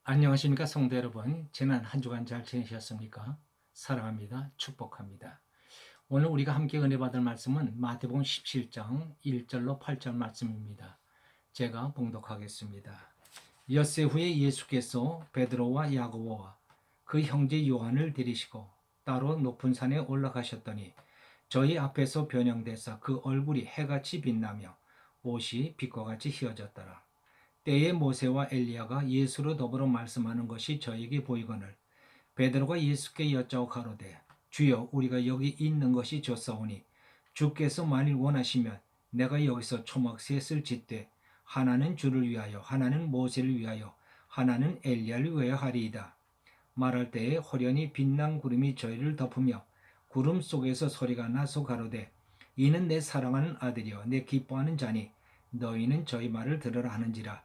안녕하십니까 성도 여러분. 지난 한 주간 잘 지내셨습니까? 사랑합니다. 축복합니다. 오늘 우리가 함께 은혜 받을 말씀은 마태복음 17장 1절로 8절 말씀입니다. 제가 봉독하겠습니다. 엿새 후에 예수께서 베드로와 야고보와 그 형제 요한을 데리시고 따로 높은 산에 올라가셨더니 저희 앞에서 변형되사 그 얼굴이 해같이 빛나며 옷이 빛과 같이 휘어졌더라. 때에 모세와 엘리야가 예수로 더불어 말씀하는 것이 저에게 보이거늘 베드로가 예수께 여짜오 가로되 주여 우리가 여기 있는 것이 좋사오니 주께서 만일 원하시면 내가 여기서 초막 셋을 짓되 하나는 주를 위하여 하나는 모세를 위하여 하나는 엘리야를 위하여 하리이다. 말할 때에 호련히 빛난 구름이 저희를 덮으며 구름 속에서 소리가 나서 가로되 이는 내 사랑하는 아들이여 내 기뻐하는 자니 너희는 저희 말을 들으라 하는지라.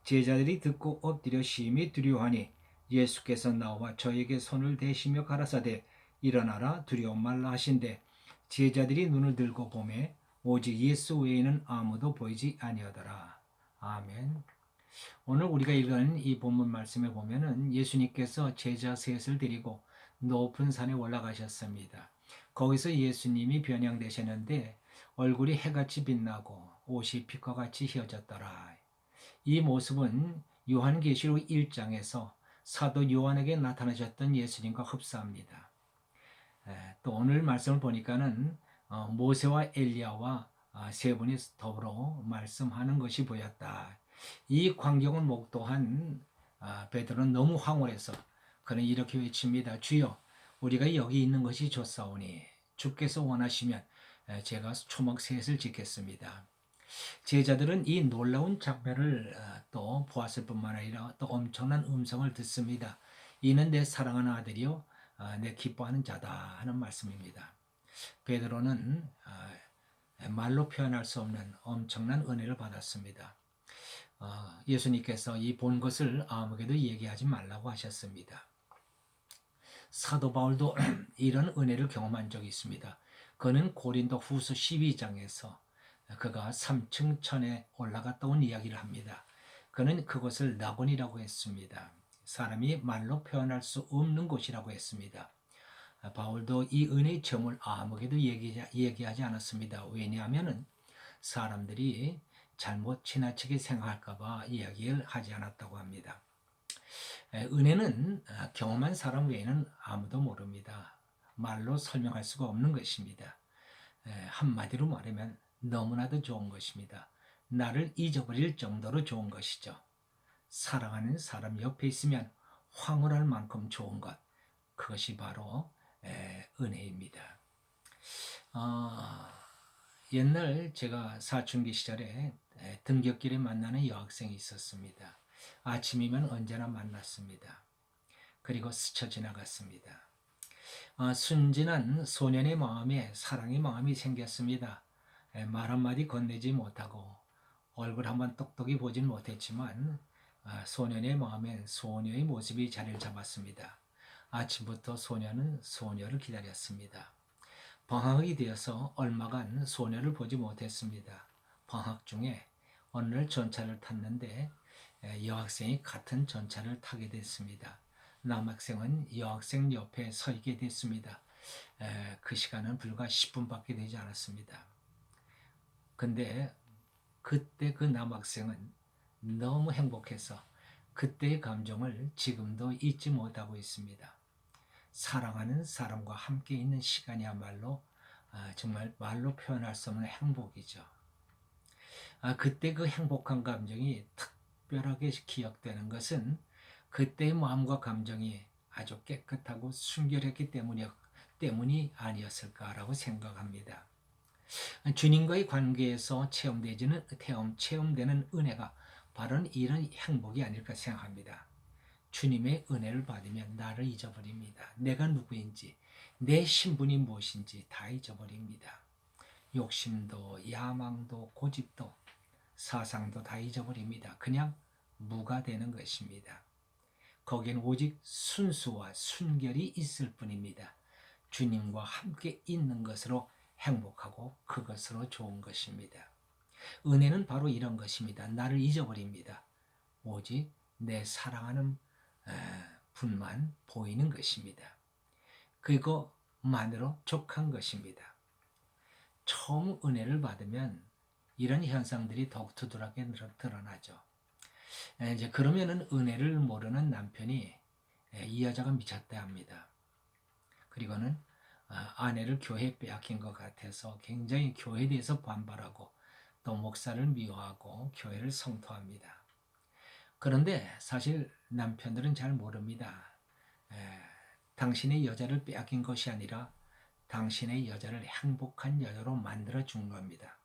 제자들이 듣고 엎드려 심히 두려워하니 예수께서 나와 저에게 손을 대시며 가라사대 일어나라 두려워 말라 하신대 제자들이 눈을 들고 보매 오직 예수 외에는 아무도 보이지 아니하더라. 아멘. 오늘 우리가 읽은 이 본문 말씀에 보면은 예수님께서 제자 셋을 데리고 높은 산에 올라가셨습니다. 거기서 예수님이 변형되셨는데 얼굴이 해같이 빛나고 옷이 빛과 같이 휘어졌더라. 이 모습은 요한계시록 1장에서 사도 요한에게 나타나셨던 예수님과 흡사합니다. 또 오늘 말씀을 보니까는 모세와 엘리야와 세 분이 더불어 말씀하는 것이 보였다. 이 광경을 목도한 베드로는 너무 황홀해서 그는 이렇게 외칩니다. 주여 우리가 여기 있는 것이 좋사오니 주께서 원하시면 제가 초막 셋을 짓겠습니다. 제자들은 이 놀라운 장면을 또 보았을 뿐만 아니라 또 엄청난 음성을 듣습니다. 이는 내 사랑하는 아들이요 내 기뻐하는 자다 하는 말씀입니다. 베드로는 말로 표현할 수 없는 엄청난 은혜를 받았습니다. 예수님께서 이 본 것을 아무에게도 얘기하지 말라고 하셨습니다. 사도 바울도 이런 은혜를 경험한 적이 있습니다. 그는 고린도 후서 12장에서 그가 3층 천에 올라갔다 온 이야기를 합니다. 그는 그것을 낙원이라고 했습니다. 사람이 말로 표현할 수 없는 곳이라고 했습니다. 바울도 이 은혜의 점을 아무에게도 얘기하지 않았습니다. 왜냐하면 사람들이 잘못 지나치게 생각할까봐 이야기를 하지 않았다고 합니다. 은혜는 경험한 사람 외에는 아무도 모릅니다. 말로 설명할 수가 없는 것입니다. 한마디로 말하면 너무나도 좋은 것입니다. 나를 잊어버릴 정도로 좋은 것이죠. 사랑하는 사람 옆에 있으면 황홀할 만큼 좋은 것, 그것이 바로 은혜입니다. 옛날 제가 사춘기 시절에 등굣길에 만나는 여학생이 있었습니다. 아침이면 언제나 만났습니다. 그리고 스쳐 지나갔습니다. 순진한 소년의 마음에 사랑의 마음이 생겼습니다. 말 한마디 건네지 못하고 얼굴 한번 똑똑히 보진 못했지만 소년의 마음엔 소녀의 모습이 자리를 잡았습니다. 아침부터 소녀는 소녀를 기다렸습니다. 방학이 되어서 얼마간 소녀를 보지 못했습니다. 방학 중에 어느 날 전차를 탔는데 여학생이 같은 전차를 타게 됐습니다. 남학생은 여학생 옆에 서 있게 됐습니다. 그 시간은 불과 10분밖에 되지 않았습니다. 근데 그때 그 남학생은 너무 행복해서 그때의 감정을 지금도 잊지 못하고 있습니다. 사랑하는 사람과 함께 있는 시간이야말로 정말 말로 표현할 수 없는 행복이죠. 그때 그 행복한 감정이 특별하게 기억되는 것은 그때의 마음과 감정이 아주 깨끗하고 순결했기 때문이 아니었을까라고 생각합니다. 주님과의 관계에서 체험되는 은혜가 바로 이런 행복이 아닐까 생각합니다. 주님의 은혜를 받으면 나를 잊어버립니다. 내가 누구인지, 내 신분이 무엇인지 다 잊어버립니다. 욕심도, 야망도, 고집도, 사상도 다 잊어버립니다. 그냥 무가 되는 것입니다. 거기엔 오직 순수와 순결이 있을 뿐입니다. 주님과 함께 있는 것으로 행복하고 그것으로 좋은 것입니다. 은혜는 바로 이런 것입니다. 나를 잊어버립니다. 오직 내 사랑하는 분만 보이는 것입니다. 그것만으로 족한 것입니다. 처음 은혜를 받으면 이런 현상들이 더욱 두드러지게 드러나죠. 이제 그러면은 은혜를 모르는 남편이 이 여자가 미쳤다 합니다. 그리고는 아내를 교회에 빼앗긴 것 같아서 굉장히 교회에 대해서 반발하고 또 목사를 미워하고 교회를 성토합니다. 그런데 사실 남편들은 잘 모릅니다. 당신의 여자를 빼앗긴 것이 아니라 당신의 여자를 행복한 여자로 만들어 준 겁니다.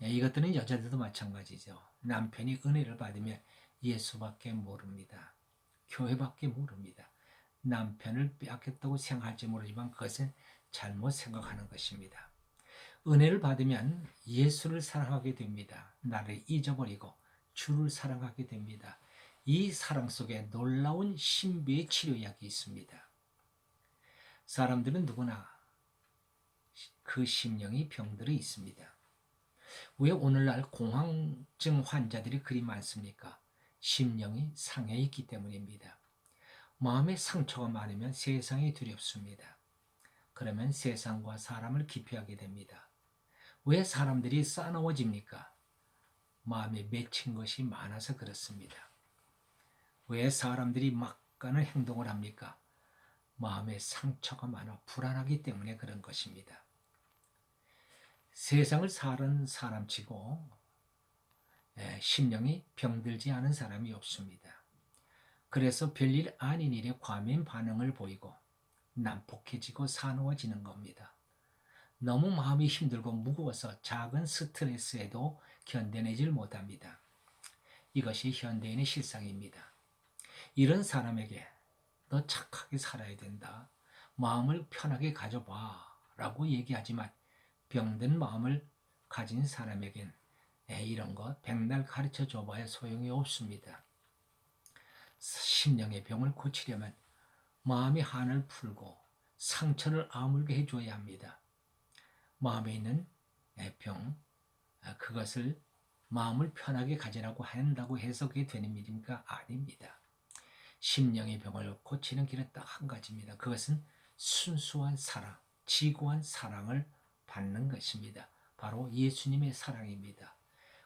이것들은 여자들도 마찬가지죠. 남편이 은혜를 받으면 예수밖에 모릅니다. 교회밖에 모릅니다. 남편을 빼앗겼다고 생각할지 모르지만 그것은 잘못 생각하는 것입니다. 은혜를 받으면 예수를 사랑하게 됩니다. 나를 잊어버리고 주를 사랑하게 됩니다. 이 사랑 속에 놀라운 신비의 치료약이 있습니다. 사람들은 누구나 그 심령이 병들어 있습니다. 왜 오늘날 공황증 환자들이 그리 많습니까? 심령이 상해 있기 때문입니다. 마음에 상처가 많으면 세상이 두렵습니다. 그러면 세상과 사람을 기피하게 됩니다. 왜 사람들이 싸나워집니까? 마음에 맺힌 것이 많아서 그렇습니다. 왜 사람들이 막가는 행동을 합니까? 마음에 상처가 많아 불안하기 때문에 그런 것입니다. 세상을 사는 사람치고 심령이 병들지 않은 사람이 없습니다. 그래서 별일 아닌 일에 과민 반응을 보이고 난폭해지고 사나워지는 겁니다. 너무 마음이 힘들고 무거워서 작은 스트레스에도 견뎌내질 못합니다. 이것이 현대인의 실상입니다. 이런 사람에게 너 착하게 살아야 된다. 마음을 편하게 가져봐 라고 얘기하지만 병든 마음을 가진 사람에겐 이런 거 백날 가르쳐 줘봐야 소용이 없습니다. 심령의 병을 고치려면 마음의 한을 풀고 상처를 아물게 해줘야 합니다. 마음에 있는 병, 그것을 마음을 편하게 가지라고 한다고 해서 그게 되는 일입니까? 아닙니다. 심령의 병을 고치는 길은 딱 한 가지입니다. 그것은 순수한 사랑, 지고한 사랑을 받는 것입니다. 바로 예수님의 사랑입니다.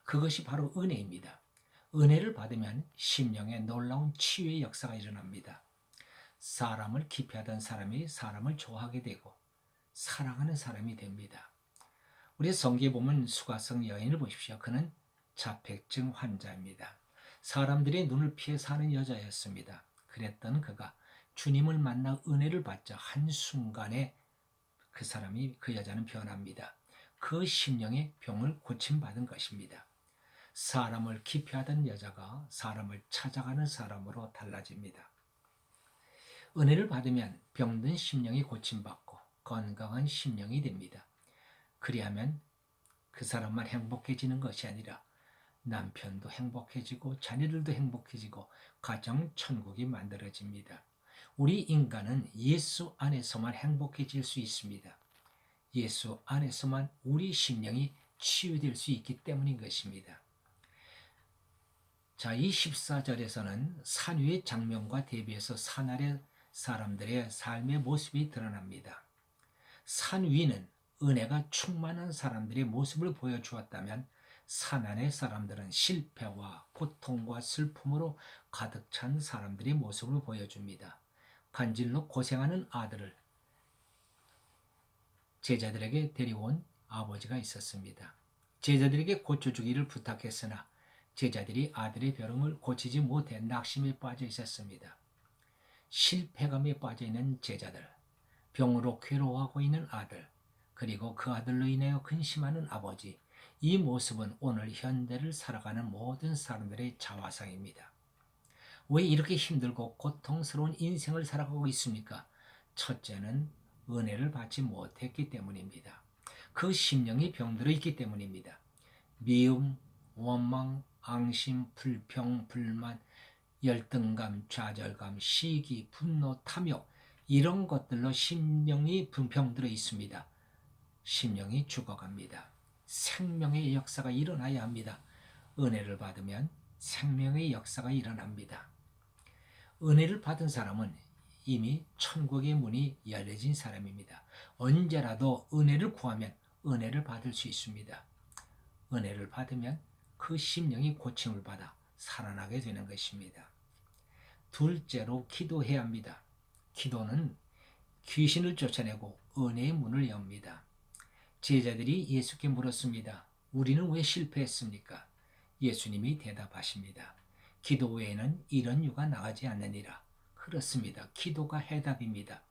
그것이 바로 은혜입니다. 은혜를 받으면 심령에 놀라운 치유의 역사가 일어납니다. 사람을 기피하던 사람이 사람을 좋아하게 되고 사랑하는 사람이 됩니다. 우리 성경에 보면 수가성 여인을 보십시오. 그는 자폐증 환자입니다. 사람들의 눈을 피해 사는 여자였습니다. 그랬던 그가 주님을 만나 은혜를 받자 한순간에 그 여자는 변합니다. 그 심령의 병을 고침받은 것입니다. 사람을 기피하던 여자가 사람을 찾아가는 사람으로 달라집니다. 은혜를 받으면 병든 심령이 고침받고 건강한 심령이 됩니다. 그리하면 그 사람만 행복해지는 것이 아니라 남편도 행복해지고 자녀들도 행복해지고 가정 천국이 만들어집니다. 우리 인간은 예수 안에서만 행복해질 수 있습니다. 예수 안에서만 우리 심령이 치유될 수 있기 때문인 것입니다. 자, 이 14절에서는 산 위의 장면과 대비해서 산 아래 사람들의 삶의 모습이 드러납니다. 산 위는 은혜가 충만한 사람들의 모습을 보여주었다면 산 안의 사람들은 실패와 고통과 슬픔으로 가득 찬 사람들의 모습을 보여줍니다. 간질로 고생하는 아들을 제자들에게 데려온 아버지가 있었습니다. 제자들에게 고쳐주기를 부탁했으나 제자들이 아들의 벼름을 고치지 못해 낙심에 빠져 있었습니다. 실패감에 빠져 있는 제자들, 병으로 괴로워하고 있는 아들, 그리고 그 아들로 인하여 근심하는 아버지, 이 모습은 오늘 현대를 살아가는 모든 사람들의 자화상입니다. 왜 이렇게 힘들고 고통스러운 인생을 살아가고 있습니까? 첫째는 은혜를 받지 못했기 때문입니다. 그 심령이 병들어 있기 때문입니다. 미움, 원망, 앙심, 불평, 불만, 열등감, 좌절감, 시기, 분노, 탐욕 이런 것들로 심령이 병들어 있습니다. 심령이 죽어갑니다. 생명의 역사가 일어나야 합니다. 은혜를 받으면 생명의 역사가 일어납니다. 은혜를 받은 사람은 이미 천국의 문이 열려진 사람입니다. 언제라도 은혜를 구하면 은혜를 받을 수 있습니다. 은혜를 받으면 그 심령이 고침을 받아 살아나게 되는 것입니다. 둘째로 기도해야 합니다. 기도는 귀신을 쫓아내고 은혜의 문을 엽니다. 제자들이 예수께 물었습니다. 우리는 왜 실패했습니까? 예수님이 대답하십니다. 기도 외에는 이런 유가 나가지 않느니라. 그렇습니다. 기도가 해답입니다.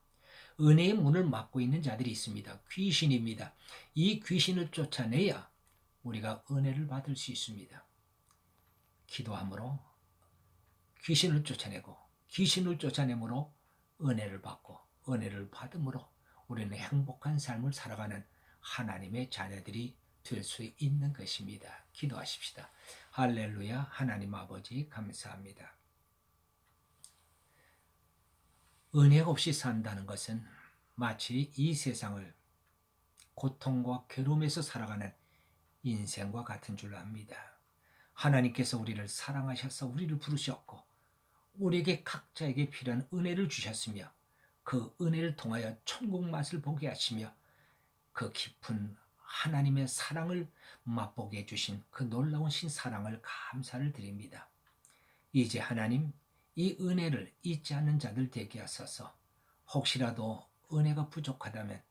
은혜의 문을 막고 있는 자들이 있습니다. 귀신입니다. 이 귀신을 쫓아내야 우리가 은혜를 받을 수 있습니다. 기도함으로 귀신을 쫓아내고 귀신을 쫓아내므로 은혜를 받고 은혜를 받음으로 우리는 행복한 삶을 살아가는 하나님의 자녀들이 될 수 있는 것입니다. 기도하십시다. 할렐루야. 하나님 아버지 감사합니다. 은혜 없이 산다는 것은 마치 이 세상을 고통과 괴로움에서 살아가는 인생과 같은 줄 압니다. 하나님께서 우리를 사랑하셔서 우리를 부르셨고 우리에게 각자에게 필요한 은혜를 주셨으며 그 은혜를 통하여 천국 맛을 보게 하시며 그 깊은 하나님의 사랑을 맛보게 해주신 그 놀라운 신사랑을 감사를 드립니다. 이제 하나님 이 은혜를 잊지 않는 자들 되게 하소서. 혹시라도 은혜가 부족하다면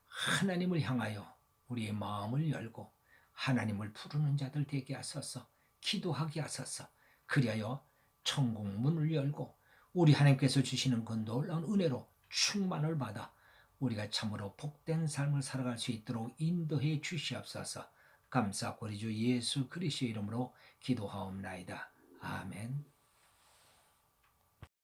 하나님을 향하여 우리의 마음을 열고 하나님을 부르는 자들 되게 하소서. 기도하게 하소서. 그리하여 천국 문을 열고 우리 하나님께서 주시는 그 놀라운 은혜로 충만을 받아 우리가 참으로 복된 삶을 살아갈 수 있도록 인도해 주시옵소서. 감사하고 우리 주 예수 그리스도의 이름으로 기도하옵나이다. 아멘.